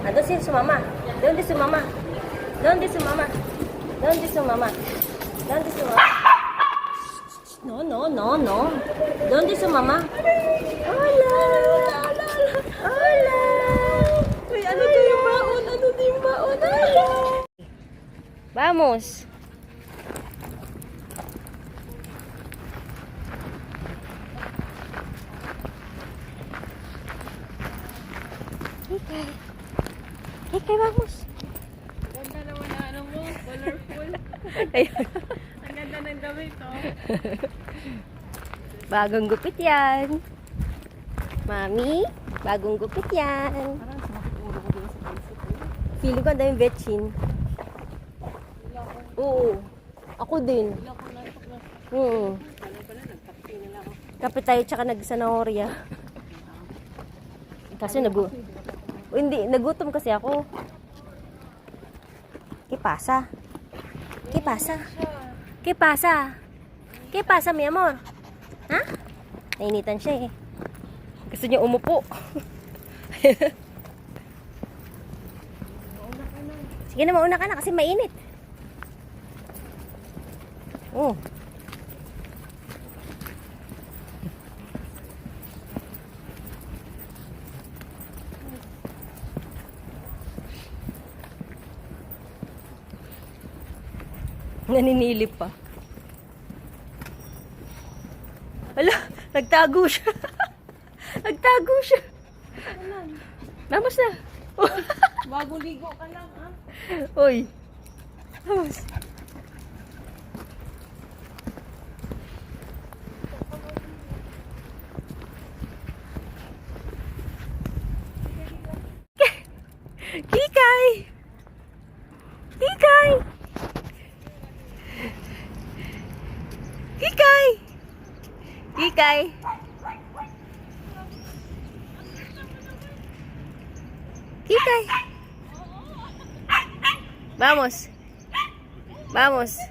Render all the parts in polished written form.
Andun si sumama. Doon di sumama. Doon di sumama. Doon di sumama. Doon di sumama. No, no, no, no. Doon di sumama. Hola! Hola! Uy, ano to yung baon? Ano to yung baon? Hola! Vamos! Hikay. Hikay, vamos. Ganda naman na ano mo, colorful. Ayun. Ang ganda ng damit, oh. Bagong gupit yan. Mami, bagong gupit yan. Parang sumakit ulo ko din sa bicycle. Feeling ko ang daming betchin. Oo. Ako din. Wala ko na ito na. Oo. Pala, nagkape na lang ako. Kape tayo tsaka nag-zanahoria. Kasi hindi, nagutom kasi ako. ¿Qué pasa? ¿Qué pasa? ¿Qué pasa? ¿Qué pasa, mi amor? Ha? Nainitan siya eh. Gusto niya umupo. Sige na, mauna ka na kasi mainit. Oh. Naninilip pa. Hala, nagtago siya. Nagtago siya. Vamos na. Bagong ligo ka lang, ha? Uy. Vamos. Kikay! Kikay! Kikay! Kikay! Kikay! Vamos! Vamos!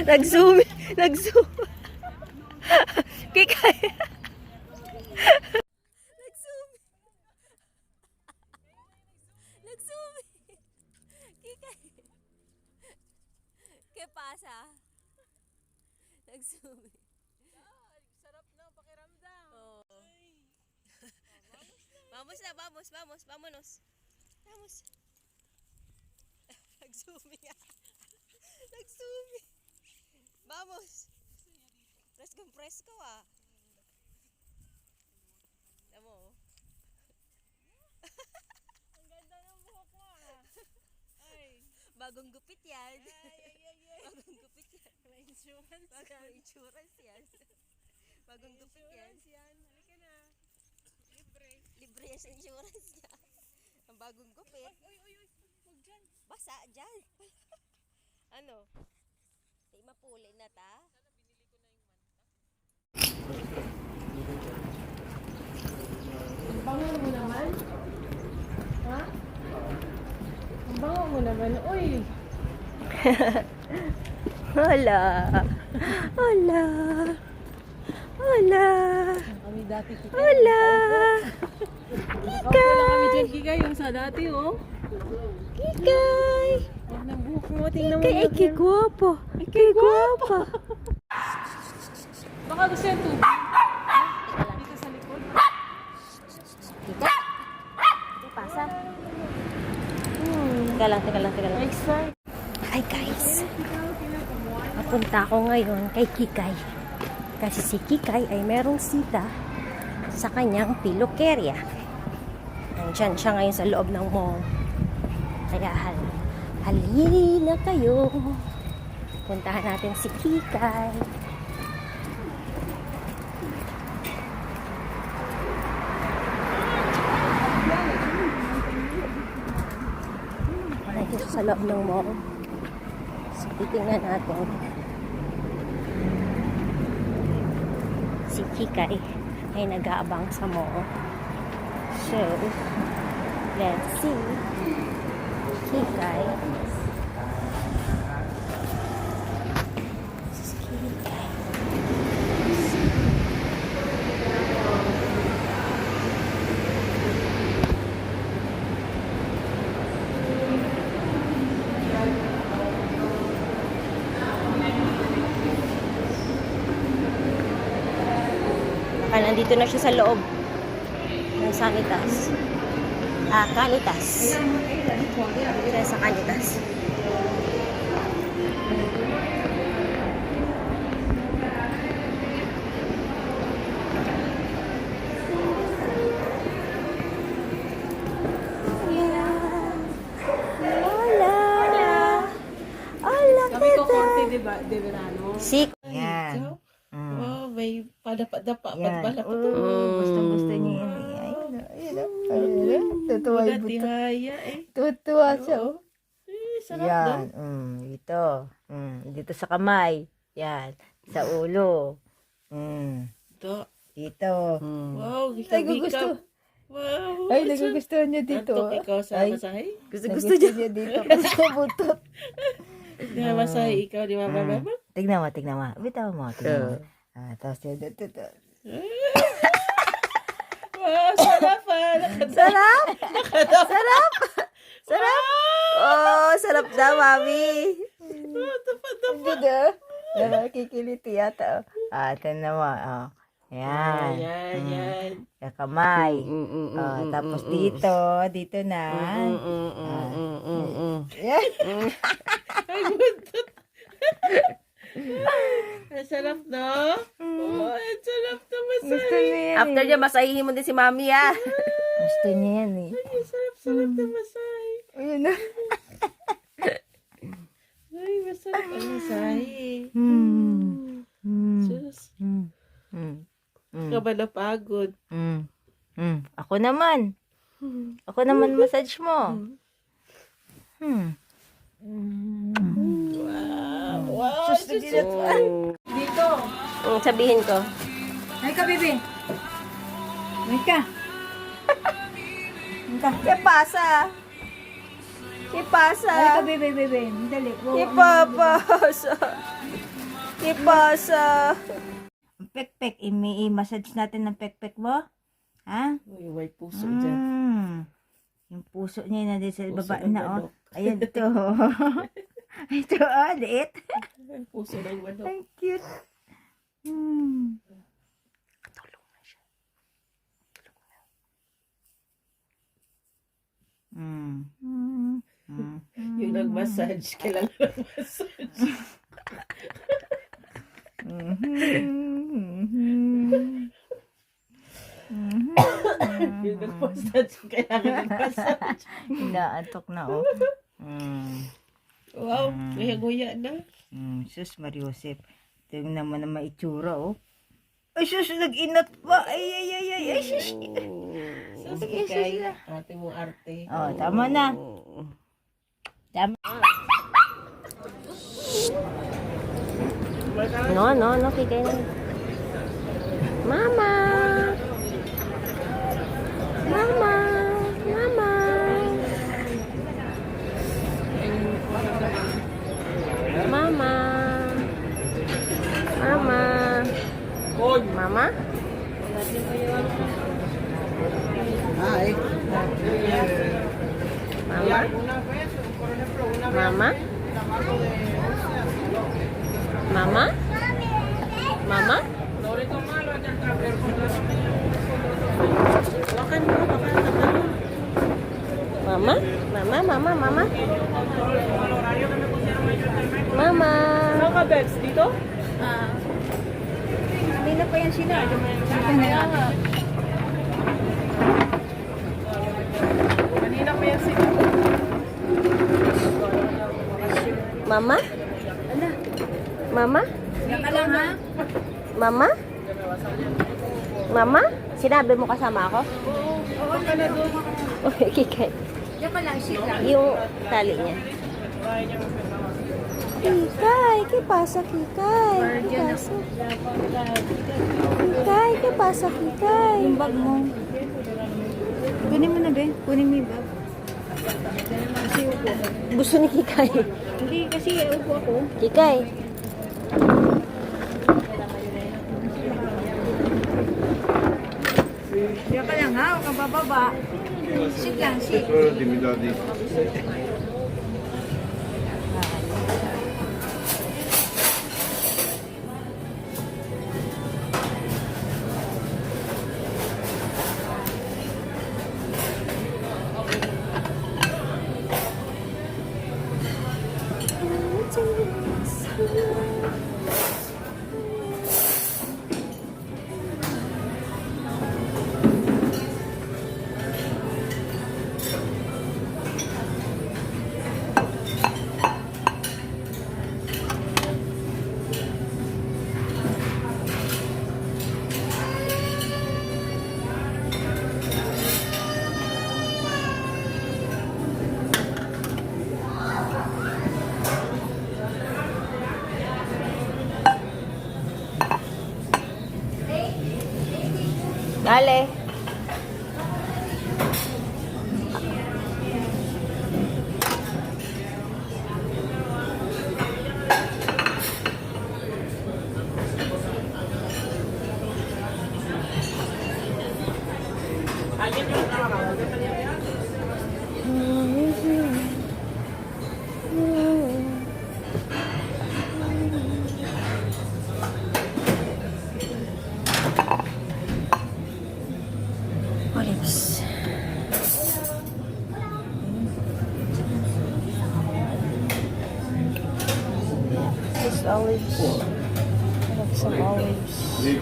Nag-zoom! Nag-zoom! Kikay! Nag-zoom! Nag-zoom! Kikay! ¿Qué pasa? Nag-zoom. Sarap na pakiramdam. Oh. Vamos na, vamos, vamos, vámonos. Vamos. Nag-zoom nga. Nag-zoom. Vamos. Presko ah. Tamo. Ang ganda ng buhok mo, ah. Ay. Bagong gupit yan. Ay. Bagong gupit yan. May insurance Bagong yan. insurance yan. Bagong May gupit yan. insurance yan. Halika na. Libre. Libre yan sa insurance niya. Ang bagong gupit. Uy. Huwag dyan. Basa dyan. Ano? Di mapuli na ta? Ang bango mo naman. Ha? Ang bango mo naman. Uy. Hola. Hola. Hola. Kami dati kita. Hola. Nakaupo lang kami dyan, Kikay. Yung sa dati, oh. Kikay. Huwag ng buhok mo. Tingnan mo. Kikay, yun, iki yan. guwapo. Iki guwapo. Baka gusto yung tubig. Dito sa likod. Kikay. ¿Qué pasa? Teka lang. Next time. Hi guys. Napunta ako ngayon kay Kikay. Kasi si Kikay ay merong sita sa kanyang pilokerya. Nandyan siya ngayon sa loob ng mall. Kaya halina kayo. Puntahan natin si Kikay. Nandito sa loob ng mall. So, titingnan natin. Si Kikay ay nag-aabang sa mall. So, let's see. Kikay. This is Kikay. Nandito na siya sa loob ng Sanitas. Canitas. Siya sa Canitas. Sabi ko, korte de verano. Sik. Yan. Oh, may padapa-dapa. Yan. Padbala pa to. Gusto niya yan. Ayun. Tutuwa yung buto. Magatihaya eh. Tutuwa siya. Oh. Sarap Yan. daw. Dito. Dito sa kamay. Yan. Sa ulo. Ito. Dito. Wow, Nagugusto. Wow. Ay, nagugustuhan niya dito. Antok ikaw sa Ay, masahe? Gusto niya dito. Gusto butot. Di ba masahe ikaw, di ba baba? Tignan mo. Bitaw mo. Tignan mo. Tapos yun. Wow, sarap ah. Sarap! Sarap! Sarap! Oh, sarap daw, mami. Tapa-tapa. Kikiliti yata. Ito naman. Yan. Yan. Sa kamay. Tapos dito na. Yan. Ay, buntot. Ang sarap, no? Oh, ang sarap na Gusto masahe. niya yan. After niya, masahihin mo din si mami, ah. Gusto niya yan eh. Ay, sarap na masahe. Ayun na. Ay, masarap ang masahe. Sus. Ka ba napagod? Ako naman. Ako naman massage mo. Wow, dito. Sabihin ko. Ay ka, bebe. Ay ka. ¿Qué pasa? ¿Qué pasa? Ay ka, bebe. Dali. ¿Qué pasa? ¿Qué pasa? Pek-pek. I-massage natin ng pek-pek mo. Ha? Uy, may puso dyan. Yung puso niya na din sa Puso baba ng na, oh. manok. Ayan, ito. Ito, liit. Ang puso ng manok. Ang cute. Tulong na siya. Yung nag-massage, kailangan nag-massage. Yung nag-massage, kailangan nag-massage. Inaantok na, oh. Wow, nguya-nguya na. Sus, Mariosep. Tingnan mo na maitsura, oh. Ay, sus, nag-inat pa. Ay, sus. Sasikay, ate mo arte. Oh, tama na. Tama. No, kikay na. Mama! Mama! Mama? Ay. Mama? Mama? Wakan mo, baka nakano. Mama? Mama? Saan ka, Bex? Dito? Kanina pa yan sila. Kanina pa yan sila. Mama? Mama? Yan ka lang, ha? Mama? Sinabi mo kasama ako? Oo, Ka na doon. Okay, kikay. yan ka lang, sit lang. Yung tali niya. Kikay, ¿qué pasa, Kikay? ¿Qué pasa, Kikay? Yung bag mo. Kunin mo na, be. Kunin mo yung bag. Gusto ni Kikay. Hindi, kasi upo ako. Kikay. Yan ka lang, ha? Huwag kang bababa. Sit lang, sit. Dale. Olives. Just olives. I have some olives. Maybe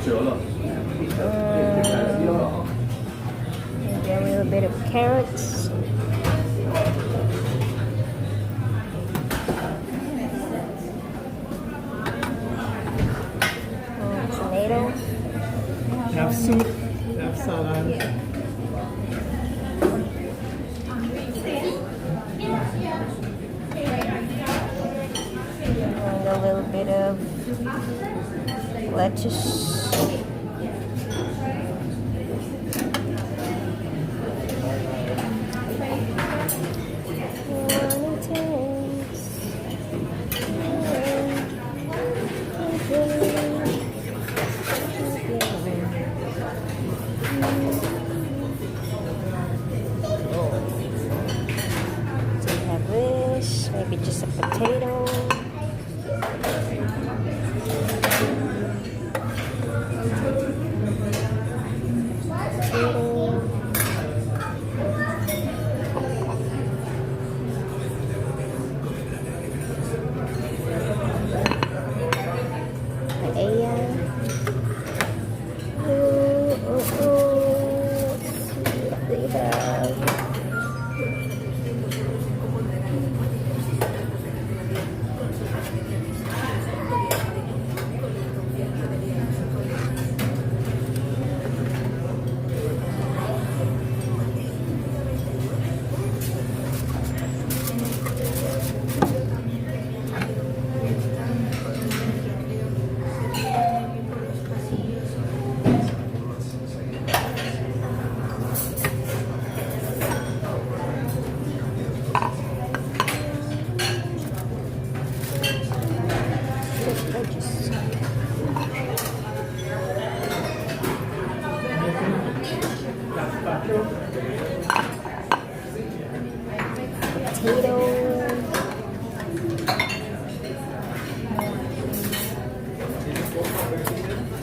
a little bit of carrots. Tomato. Have soup, have salad. And a little bit of lettuce. So we have this, maybe just a potato. Ayan.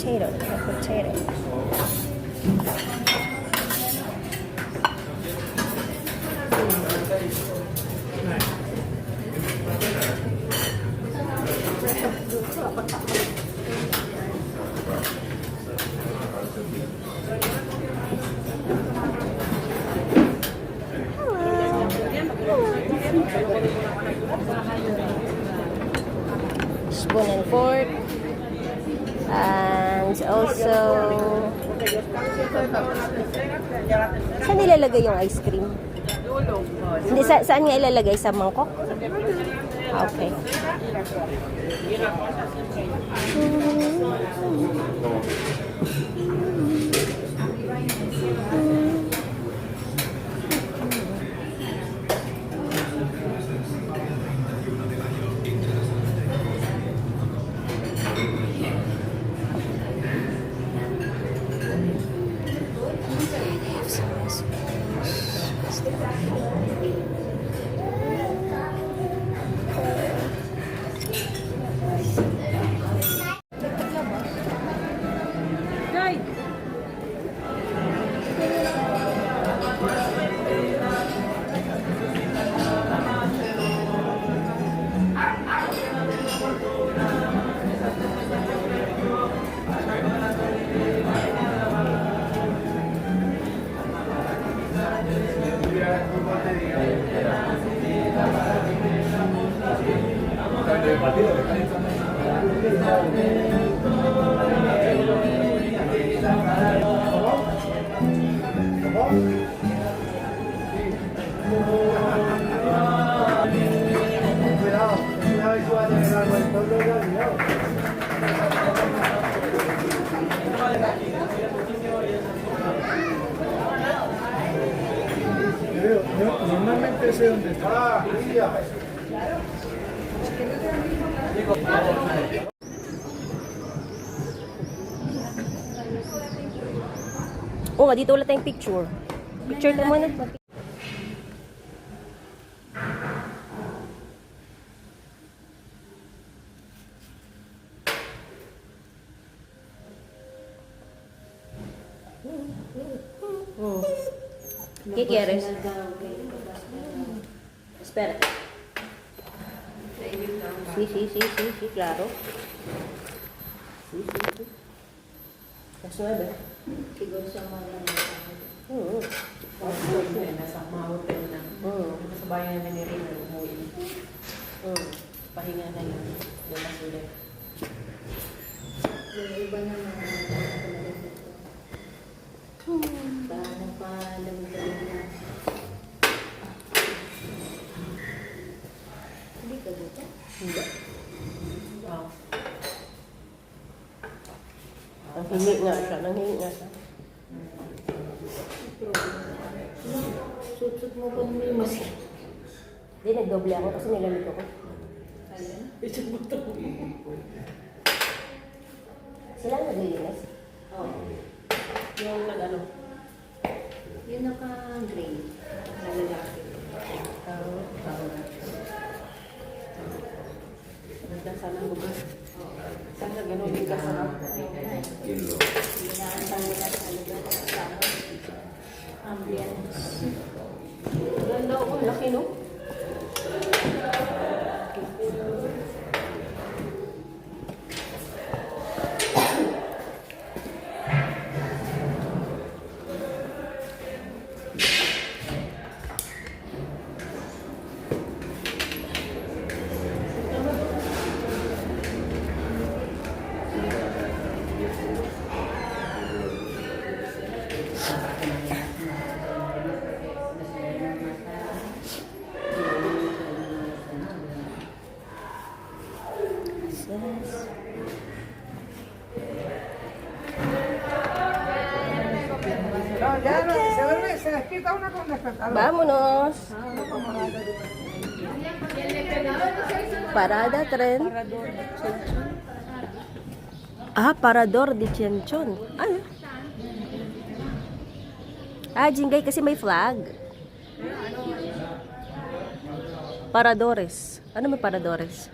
They have potato. Spoon and fork. And also, saan nilalagay yung ice cream? Hindi, saan nga ilalagay? Sa mangkok? Okay. Normalmente sé dónde está. Oo nga, dito wala tayong picture. Picture ka muna. ¿Qué quieres? Espera. Sí, sí, sí, sí, sí, claro. Sí, sí, sí. Las 9. Siguro sa mga Oo. Nasa mga hotel na. Sa bayan na ni Rina, umuwi. Pahinga na yun. Lumas ulit. yung iba naman paano pa lamig na. Hindi ka dito? Hindi. Wow. Nanghingi nga siya, nanghingi nga siya. Sutsut mo pa may maski. Hindi, nagdoble ako kasi nilamig ako. Sila ang naglilinis? Oo. Yung nag-ano? Yung naka-gray. Na lalaki. Nagdan sana ang lugar. Sana gano'n din kasarap. Inaantang nila sa lugar na kasama. Ambience. Ganda ako, laki no? Vámonos. Parada tren. Parador de Chenchon. Ano? Jingay kasi may flag. Paradores. Ano may paradores?